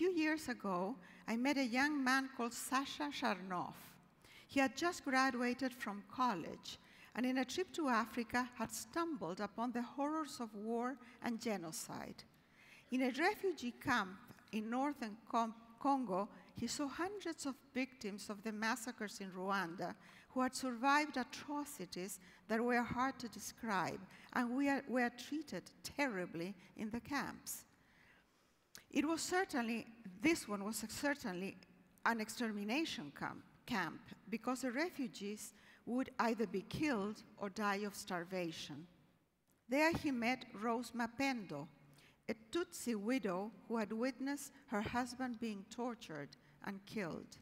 few years ago, I met a young man called Sasha. He had just graduated from college, and in a trip to Africa had stumbled upon the horrors of war and genocide. In a refugee camp in northern Congo, he saw hundreds of victims of the massacres in Rwanda who had survived atrocities that were hard to describe and were treated terribly in the camps. This one was certainly an extermination camp because the refugees would either be killed or die of starvation. There he met Rose Mapendo, a Tutsi widow who had witnessed her husband being tortured and killed.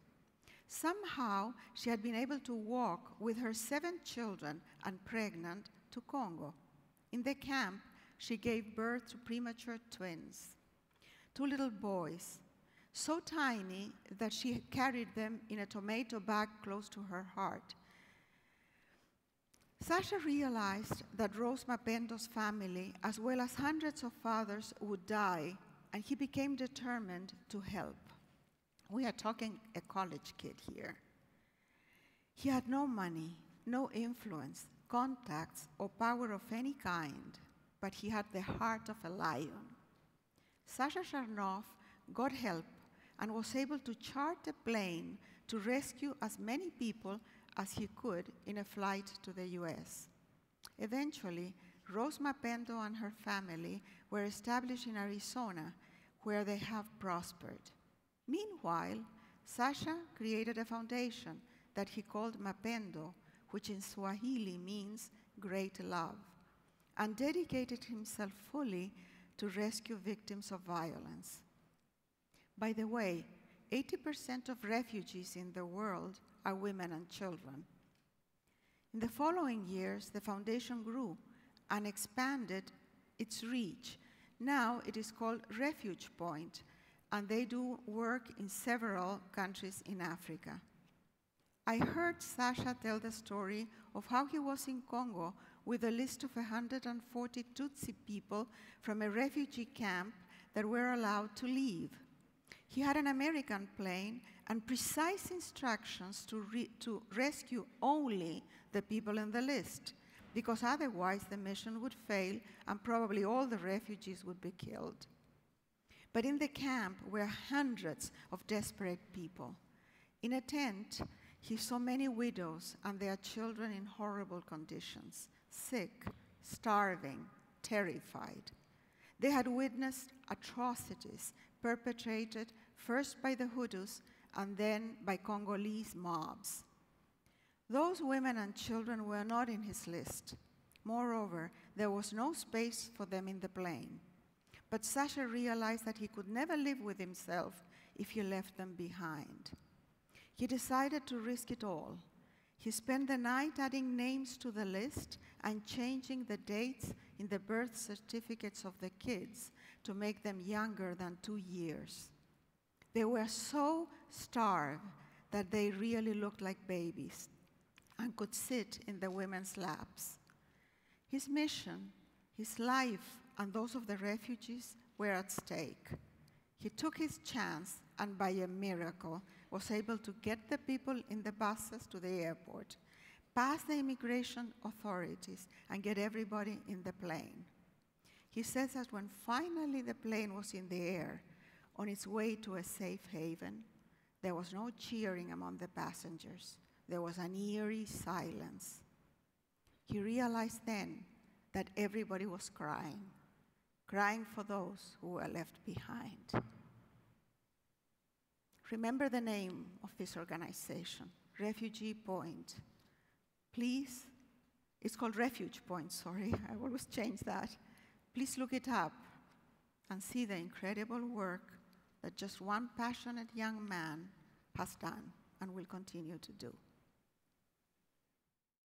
Somehow, she had been able to walk with her 7 children and pregnant to Congo. In the camp, she gave birth to premature twins, 2 little boys, so tiny that she carried them in a tomato bag close to her heart. Sasha realized that Rose Mapendo's family, as well as hundreds of others, would die, and he became determined to help. We are talking a college kid here. He had no money, no influence, contacts, or power of any kind, but he had the heart of a lion. Sasha got help and was able to chart a plane to rescue as many people as he could in a flight to the US. Eventually, Rose Mapendo and her family were established in Arizona, where they have prospered. Meanwhile, Sasha created a foundation that he called Mapendo, which in Swahili means great love, and dedicated himself fully to rescue victims of violence. By the way, 80% of refugees in the world are women and children. In the following years, the foundation grew and expanded its reach. Now it is called Refuge Point, and they do work in several countries in Africa. I heard Sasha tell the story of how he was in Congo with a list of 140 Tutsi people from a refugee camp that were allowed to leave. He had an American plane and precise instructions to rescue only the people in the list, because otherwise the mission would fail and probably all the refugees would be killed. But in the camp were hundreds of desperate people. In a tent, he saw many widows and their children in horrible conditions, sick, starving, terrified. They had witnessed atrocities perpetrated first by the Hutus and then by Congolese mobs. Those women and children were not in his list. Moreover, there was no space for them in the plane. But Sasha realized that he could never live with himself if he left them behind. He decided to risk it all. He spent the night adding names to the list and changing the dates in the birth certificates of the kids to make them younger than 2 years. They were so starved that they really looked like babies and could sit in the women's laps. His mission, his life, and those of the refugees were at stake. He took his chance and by a miracle was able to get the people in the buses to the airport, pass the immigration authorities, and get everybody in the plane. He says that when finally the plane was in the air, on its way to a safe haven, there was no cheering among the passengers. There was an eerie silence. He realized then that everybody was crying for those who were left behind. Remember the name of this organization, Refugee Point. Please, it's called Refuge Point, sorry, I always change that. Please look it up and see the incredible work that just one passionate young man has done and will continue to do.